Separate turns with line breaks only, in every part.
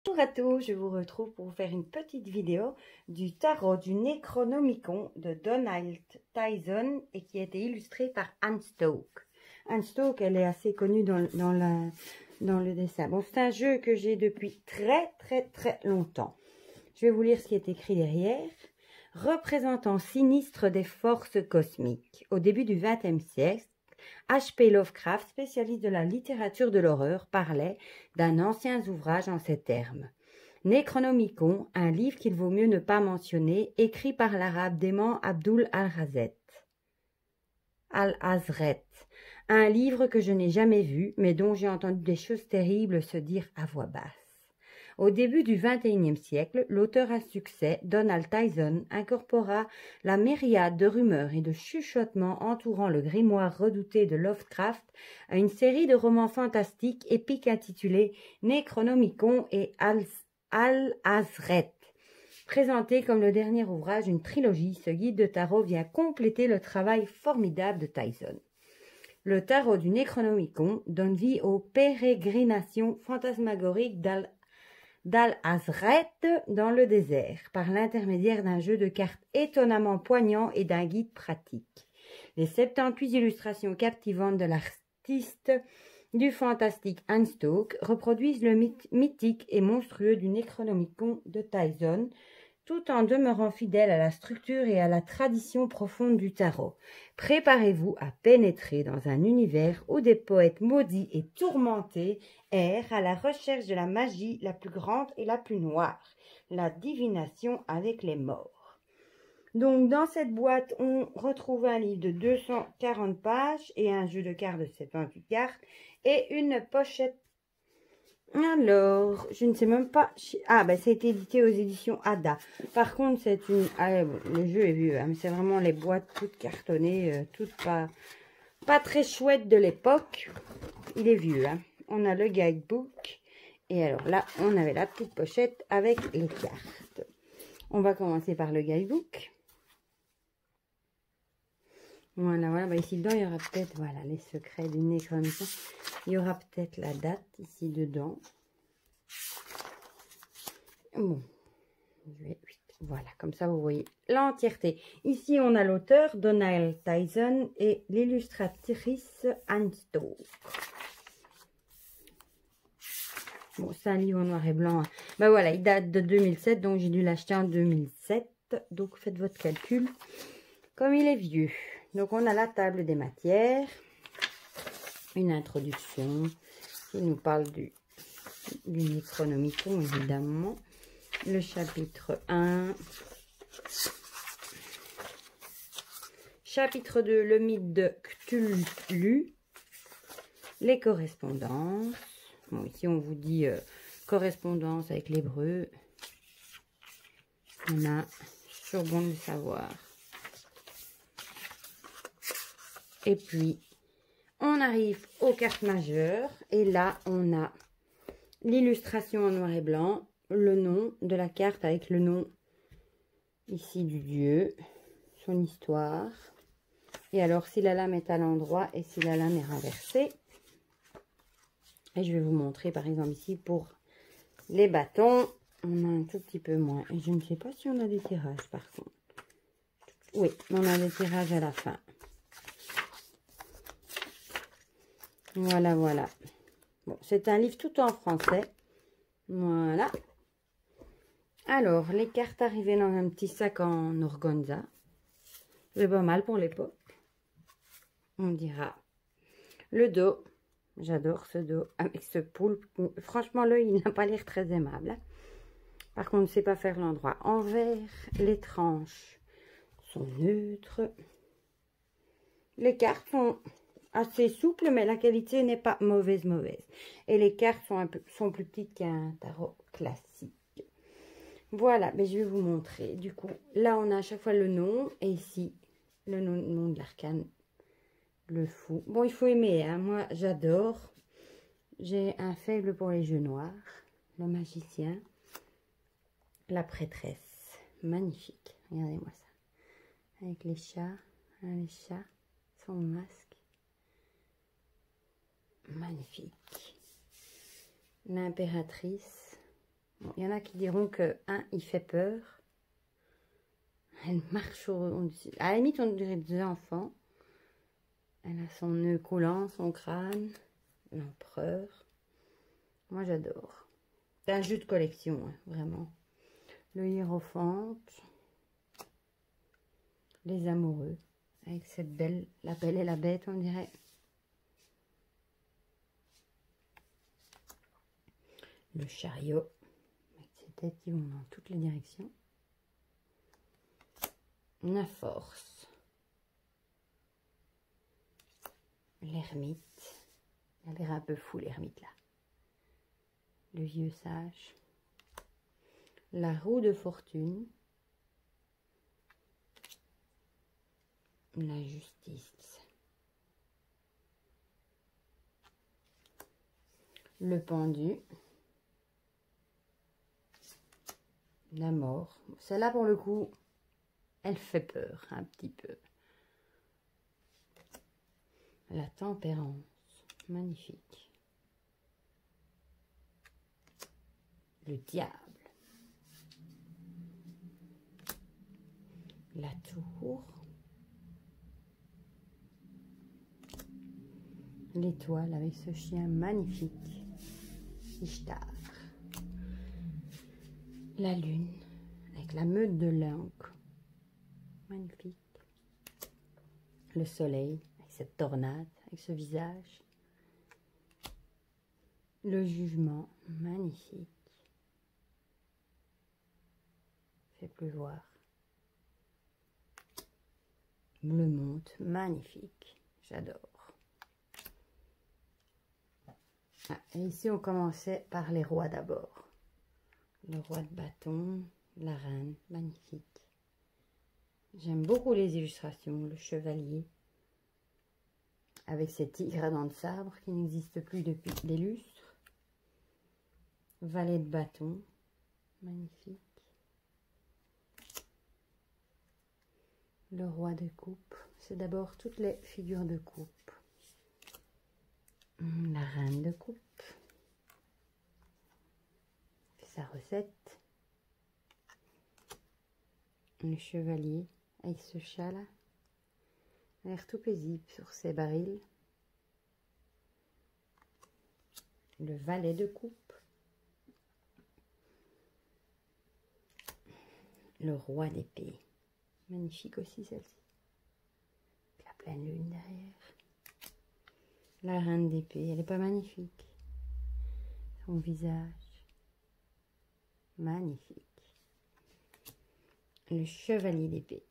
Bonjour à tous, je vous retrouve pour vous faire une petite vidéo du tarot du Necronomicon de Donald Tyson et qui a été illustré par Anne Stoke. Anne Stoke, elle est assez connue dans le dessin. Bon, c'est un jeu que j'ai depuis très longtemps. Je vais vous lire ce qui est écrit derrière. Représentant sinistre des forces cosmiques. Au début du XXe siècle, H.P. Lovecraft, spécialiste de la littérature de l'horreur, parlait d'un ancien ouvrage en ces termes. Necronomicon, un livre qu'il vaut mieux ne pas mentionner, écrit par l'arabe dément Abdul Al-Hazret. Un livre que je n'ai jamais vu, mais dont j'ai entendu des choses terribles se dire à voix basse. Au début du XXIe siècle, l'auteur à succès, Donald Tyson, incorpora la myriade de rumeurs et de chuchotements entourant le grimoire redouté de Lovecraft à une série de romans fantastiques épiques intitulés Necronomicon et Al-Hazret. Présenté comme le dernier ouvrage d'une trilogie, ce guide de tarot vient compléter le travail formidable de Tyson. Le tarot du Necronomicon donne vie aux pérégrinations fantasmagoriques d'Al-Hazret dans le désert, par l'intermédiaire d'un jeu de cartes étonnamment poignant et d'un guide pratique. Les 78 illustrations captivantes de l'artiste du fantastique Anne Stoke reproduisent le mythe mythique et monstrueux du Necronomicon de Tyson, tout en demeurant fidèle à la structure et à la tradition profonde du tarot. Préparez-vous à pénétrer dans un univers où des poètes maudits et tourmentés errent à la recherche de la magie la plus grande et la plus noire, la divination avec les morts. Donc, dans cette boîte, on retrouve un livre de 240 pages et un jeu de cartes de 78 cartes et une pochette. Alors, je ne sais même pas. Ah, ben, ça a été édité aux éditions Ada. Par contre, c'est une. Ah, le jeu est vieux, hein, mais c'est vraiment les boîtes toutes cartonnées, toutes pas très chouettes de l'époque. Il est vieux, hein. On a le guidebook. Et alors là, on avait la petite pochette avec les cartes. On va commencer par le guidebook. Voilà. Bah, ici dedans, il y aura peut-être, voilà, les secrets du Necronomicon. Il y aura peut-être la date ici dedans. Bon, voilà, comme ça vous voyez l'entièreté. Ici, on a l'auteur, Donald Tyson, et l'illustratrice Anne Stoke. Bon, c'est un livre en noir et blanc. Hein. Ben voilà, il date de 2007, donc j'ai dû l'acheter en 2007. Donc, faites votre calcul. Comme il est vieux. Donc, on a la table des matières. Une introduction qui nous parle du Necronomicon, évidemment. Le chapitre 1. Chapitre 2, le mythe de Cthulhu. Les correspondances. Bon, ici, on vous dit correspondance avec l'hébreu. On a sur bon de le savoir. Et puis, on arrive aux cartes majeures. Et là, on a l'illustration en noir et blanc. Le nom de la carte avec le nom ici du dieu. Son histoire. Et alors, si la lame est à l'endroit et si la lame est renversée. Et je vais vous montrer, par exemple, ici, pour les bâtons. On a un tout petit peu moins. Et je ne sais pas si on a des tirages, par contre. Oui, on a des tirages à la fin. Voilà. Bon, c'est un livre tout en français. Voilà. Alors, les cartes arrivées dans un petit sac en organza. C'est pas mal pour l'époque. On dira. Le dos. J'adore ce dos avec ce poulpe. Franchement, l'œil, il n'a pas l'air très aimable. Par contre, on ne sait pas faire l'endroit. Envers, les tranches sont neutres. Les cartes sont assez souples, mais la qualité n'est pas mauvaise. Et les cartes sont plus petites qu'un tarot classique. Voilà, mais je vais vous montrer. Du coup, là, on a à chaque fois le nom. Et ici, le nom de l'arcane. Le fou. Bon, il faut aimer, hein. Moi, j'adore. J'ai un faible pour les jeux noirs. Le magicien. La prêtresse. Magnifique. Regardez-moi ça. Avec les chats. Les chats. Son masque. Magnifique. L'impératrice. Bon, il y en a qui diront que il fait peur. Elle marche à la limite, on dirait deux enfants. Elle a son nœud coulant, son crâne, l'empereur. Moi, j'adore. C'est un jeu de collection, hein, vraiment. Le hiérophante. Les amoureux. Avec cette belle, la belle et la bête, on dirait. Le chariot. Avec ses têtes qui vont dans toutes les directions. La force. L'ermite. Elle a l'air un peu fou, l'ermite, là. Le vieux sage. La roue de fortune. La justice. Le pendu. La mort. Celle-là, pour le coup, elle fait peur, un petit peu. La tempérance. Magnifique. Le diable. La tour. L'étoile avec ce chien magnifique. Ishtar. La lune avec la meute de l'encre. Magnifique. Le soleil avec cette tornade, avec ce visage. Le jugement, magnifique. Fait pleuvoir. Bleu monte, magnifique. J'adore. Ah, et ici, on commençait par les rois d'abord. Le roi de bâton, la reine, magnifique. J'aime beaucoup les illustrations. Le chevalier, avec ces tigres à dents de sabre qui n'existent plus depuis des lustres. Valet de bâton, magnifique. Le roi de coupe, c'est d'abord toutes les figures de coupe. La reine de coupe. Sa recette. Le chevalier avec ce chat là. Il a l'air tout paisible sur ses barils. Le valet de coupe. Le roi d'épée. Magnifique aussi celle-ci. La pleine lune derrière. La reine d'épée, elle n'est pas magnifique. Son visage. Magnifique. Le chevalier d'épée.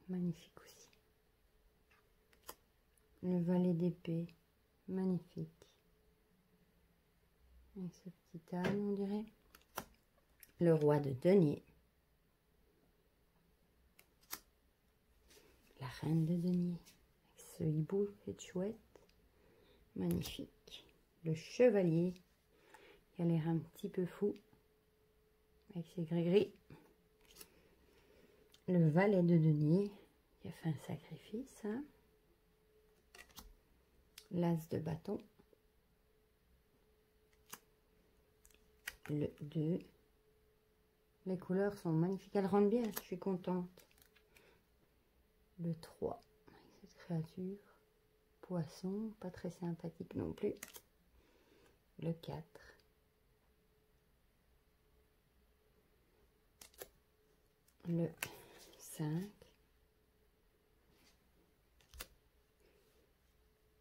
Magnifique aussi. Le valet d'épée. Magnifique. Avec ce petit âne, on dirait. Le roi de denier. La reine de denier. Avec ce hibou, cette chouette. Magnifique. Le chevalier. Il a l'air un petit peu fou. Avec ses gris-gris. Le valet de denier. Il a fait un sacrifice. Hein. L'as de bâton. Le 2. Les couleurs sont magnifiques. Elles rendent bien. Je suis contente. Le 3. Avec cette créature. Poisson. Pas très sympathique non plus. Le 4. Le 5.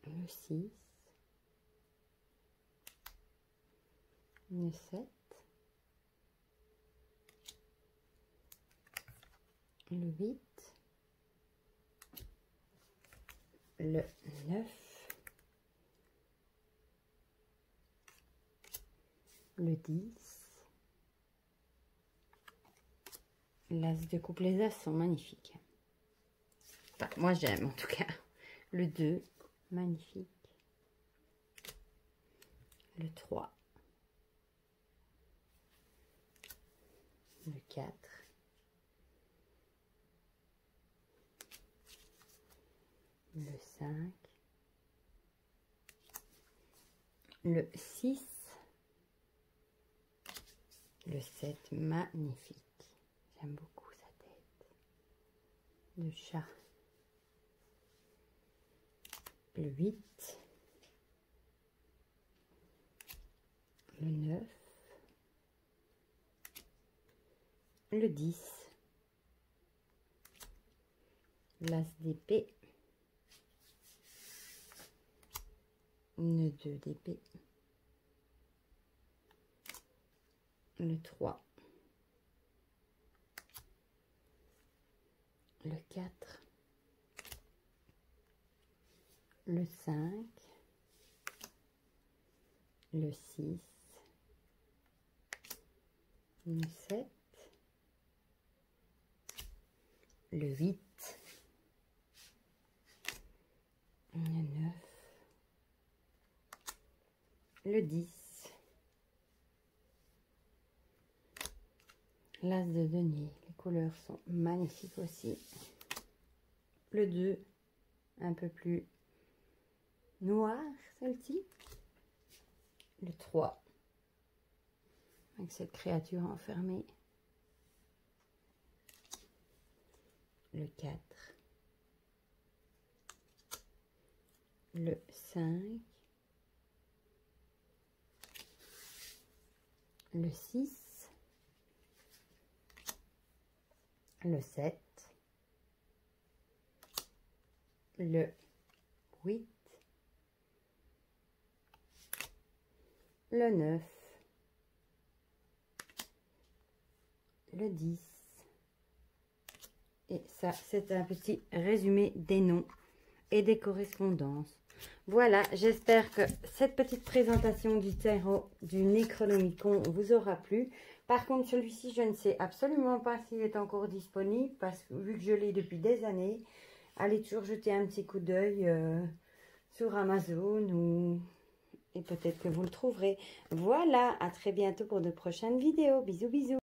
Le 6. Le 7. Le 8. Le 9. Le 10. L'as de coupe, les as sont magnifiques. Enfin, moi j'aime en tout cas. Le 2, magnifique. Le 3. Le 4. Le 5. Le 6. Le 7, magnifique. J'aime beaucoup sa tête de chat. Le 8. Le 9. Le 10. L'as d'épée. Le 2 d'épée. Le 3. Le 4. Le 5. Le 6. Le 7. Le 8. Le 9. Le 10. L'as de denier. Les couleurs sont magnifiques aussi. Le 2. Un peu plus noir, celle-ci. Le 3. Avec cette créature enfermée. Le 4. Le 5. Le 6. Le 7. Le 8. Le 9. Le 10. Et ça, c'est un petit résumé des noms et des correspondances. Voilà, j'espère que cette petite présentation du tarot du Necronomicon vous aura plu. Par contre, celui-ci, je ne sais absolument pas s'il est encore disponible, parce que vu que je l'ai depuis des années, allez toujours jeter un petit coup d'œil sur Amazon et peut-être que vous le trouverez. Voilà, à très bientôt pour de prochaines vidéos. Bisous, bisous.